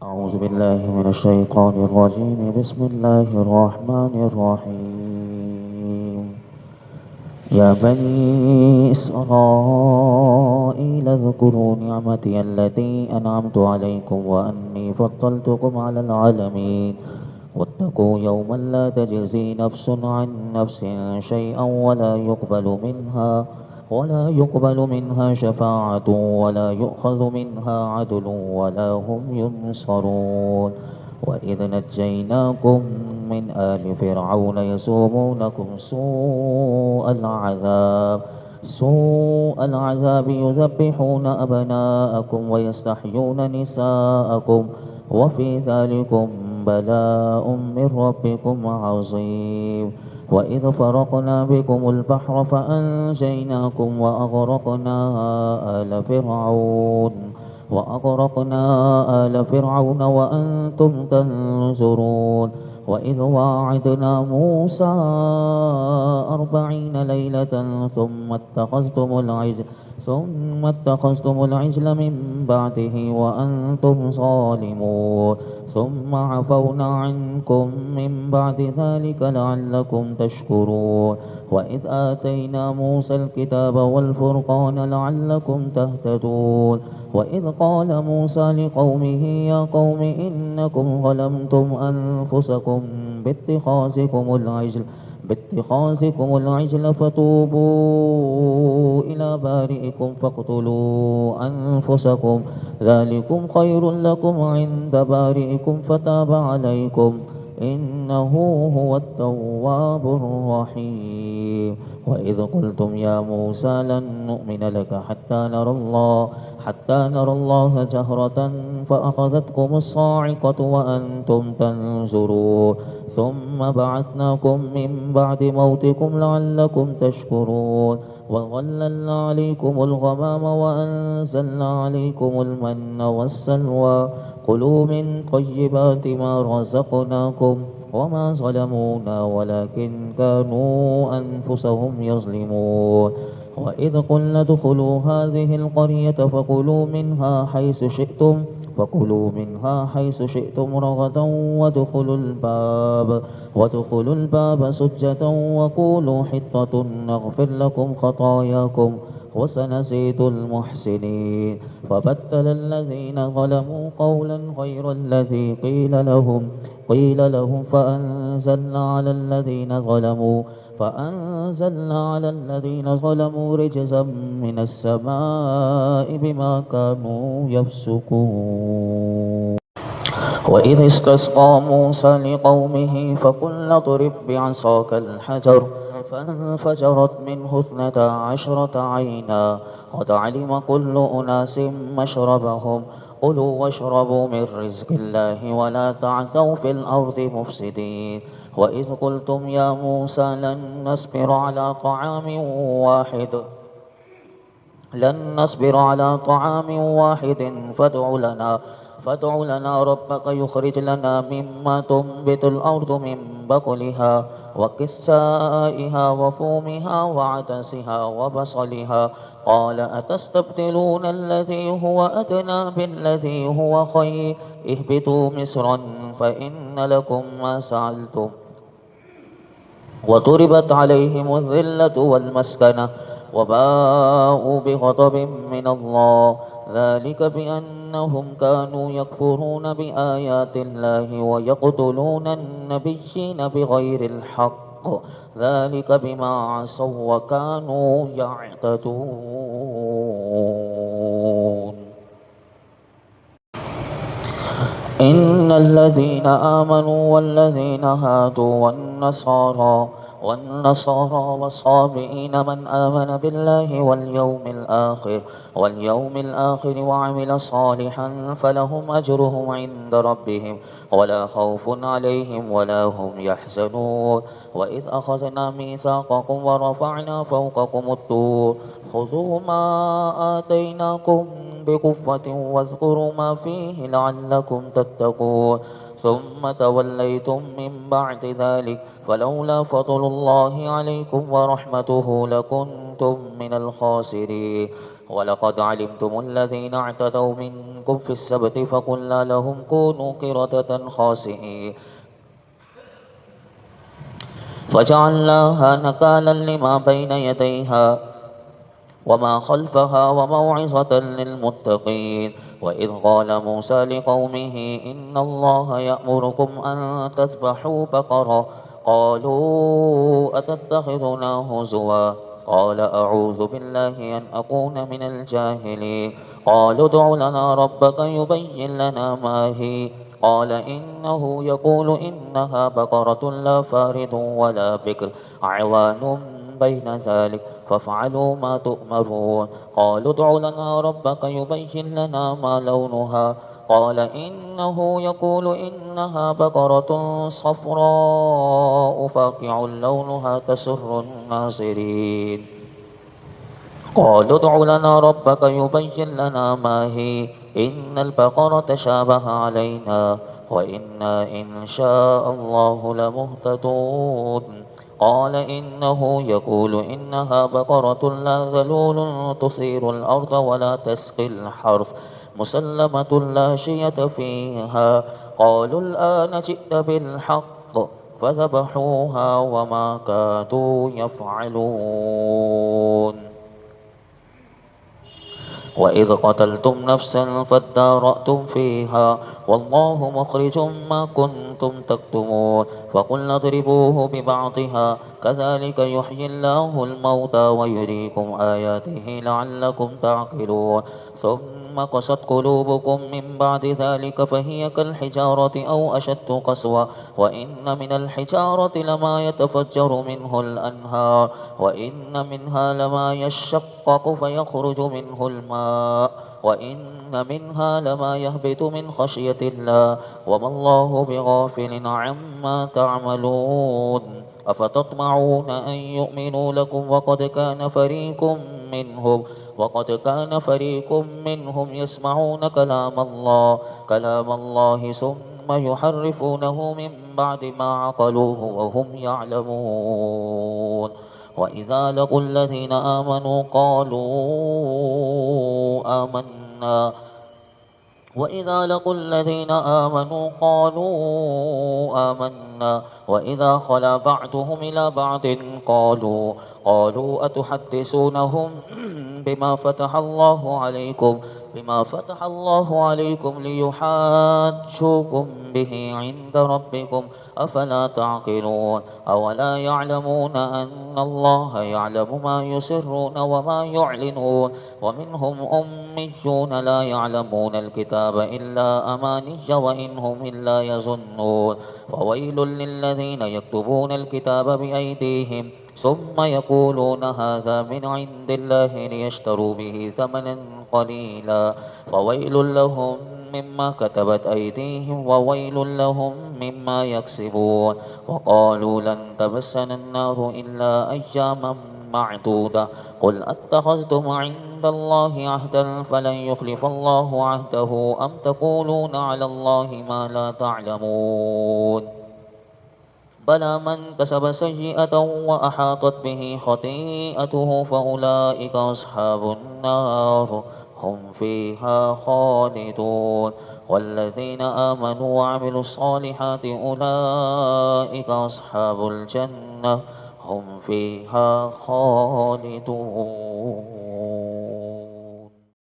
أعوذ بالله من الشيطان الرجيم. بسم الله الرحمن الرحيم. يا بني إسرائيل اذكروا نعمتي التي أنعمت عليكم وأني فضلتكم على العالمين واتقوا يوما لا تجزي نفس عن نفس شيئا ولا يقبل منها شفاعة ولا يؤخذ منها عدل ولا هم ينصرون. وإذ نجيناكم من آل فرعون يسومونكم سوء العذاب يذبحون أبناءكم ويستحيون نساءكم وفي ذلكم بلاء من ربكم عظيم. وإذ فرقنا بكم البحر فأنجيناكم وأغرقنا آل فرعون وأنتم تنظرون. وإذ واعدنا موسى 40 ليلة ثم اتخذتم العجل من بعده وأنتم ظالمون. ثم عفونا عنكم من بعد ذلك لعلكم تشكرون. وإذ آتينا موسى الكتاب والفرقان لعلكم تهتدون. وإذ قال موسى لقومه يا قوم إنكم ظلمتم أنفسكم باتخاذكم العجل فتوبوا إلى بارئكم فاقتلوا أنفسكم ذلكم خير لكم عند بارئكم فتاب عليكم إنه هو التواب الرحيم. وإذ قلتم يا موسى لن نؤمن لك حتى نرى الله جهرة فأخذتكم الصاعقة وأنتم تنظرون. ثم بعثناكم من بعد موتكم لعلكم تشكرون. وظللنا عليكم الغمام وأنزلنا عليكم المن والسلوى كلوا من طيبات ما رزقناكم وما ظلمونا ولكن كانوا أنفسهم يظلمون. وإذ قلنا ادخلوا هذه القرية فكلوا منها حيث شئتم رغدا وادخلوا الباب سجدا وقولوا حطة نغفر لكم خطاياكم وسنزيد المحسنين. فبدل الذين ظلموا قولا غير الذي قيل لهم فأنزلنا على الذين ظلموا رجزا من السماء بما كانوا يفسقون. وإذ استسقى موسى لقومه فقلنا اضرب بعصاك الحجر فانفجرت منه 12 عينا قد علم كل أناس مشربهم كلوا واشربوا من رزق الله ولا تعثوا في الأرض مفسدين. وإذ قلتم يا موسى لن نصبر على طعام واحد فادع لنا ربك يخرج لنا مما تنبت الأرض من بقلها وكثائها وفومها وعدسها وبصلها قال أتستبدلون الذي هو أدنى بالذي هو خير اهبطوا مصرا فإن لكم ما سألتم وضربت عليهم الذلة والمسكنة وباءوا بغضب من الله ذلك بأنهم كانوا يكفرون بآيات الله ويقتلون النبيين بغير الحق ذلك بما عصوا وكانوا يعتدون. إن الذين آمنوا والذين هادوا والنصارى والصابئين من آمن بالله واليوم الآخر وعمل صالحا فلهم أجرهم عند ربهم ولا خوف عليهم ولا هم يحزنون. وإذ أخذنا ميثاقكم ورفعنا فوقكم الطور خذوا ما آتيناكم بقوة واذكروا ما فيه لعلكم تتقون ثم توليتم من بعد ذلك فلولا فضل الله عليكم ورحمته لكنتم من الخاسرين. ولقد علمتم الذين اعتدوا منكم في السبت فقلنا لهم كونوا قردة خاسئين فجعلناها نكالا لما بين يديها وما خلفها وموعظة للمتقين. وإذ قال موسى لقومه إن الله يأمركم أن تذبحوا بقرة قالوا أتتخذنا هزوا قال أعوذ بالله أن أكون من الجاهلين. قالوا ادع لنا ربك يبين لنا ما هي قال إنه يقول إنها بقرة لا فارض ولا بكر عوان بين ذلك فافعلوا ما تؤمرون. قالوا ادع لنا ربك يبين لنا ما لونها قال إنه يقول إنها بقرة صفراء فاقع لونها تسر الناظرين. قالوا ادع لنا ربك يبين لنا ما هي إن البقرة شابه علينا وإنا إن شاء الله لمهتدون. قال إنه يقول إنها بقرة لا ذلول تثير الأرض ولا تسقي الحرث مسلمة لا شية فيها. قالوا الآن جئت بالحق فذبحوها وما كادوا يفعلون. وإذ قتلتم نفسا فادارأتم فيها والله مخرج ما كنتم تكتمون. فقلنا اضربوه ببعضها كذلك يحيي الله الموتى ويريكم آياته لعلكم تعقلون. ثم قست قلوبكم من بعد ذلك فهي كالحجارة أو أشد قسوة وإن من الحجارة لما يتفجر منه الأنهار وإن منها لما يشقق فيخرج منه الماء وإن منها لما يهبط من خشية الله وما الله بغافل عما تعملون. أفتطمعون أن يؤمنوا لكم وقد كان فريق منهم يسمعون كلام الله ثم يحرفونه من بعد ما عقلوه وهم يعلمون. وإذا لقوا الذين آمنوا قالوا آمنا وإذا خلا بعضهم إلى بعض قالوا أتحدثونهم بما فتح الله عليكم ليحاجوكم به عند ربكم أفلا تعقلون. أولا يعلمون أن الله يعلم ما يسرون وما يعلنون. ومنهم أميون لا يعلمون الكتاب إلا أماني وإن هم إلا يظنون. وويل للذين يكتبون الكتاب بأيديهم ثم يقولون هذا من عند الله ليشتروا به ثمنا قليلا فويل لهم مما كتبت أيديهم وويل لهم مما يكسبون. وقالوا لن تمسنا النار إلا أياما معدودة قل أتخذتم عند الله عهدا فلن يخلف الله عهده أم تقولون على الله ما لا تعلمون. بلى من كسب سيئة وأحاطت به خطيئته فأولئك أصحاب النار هم فيها خالدون. والذين آمنوا وعملوا الصالحات أولئك أصحاب الجنة هم فيها خالدون.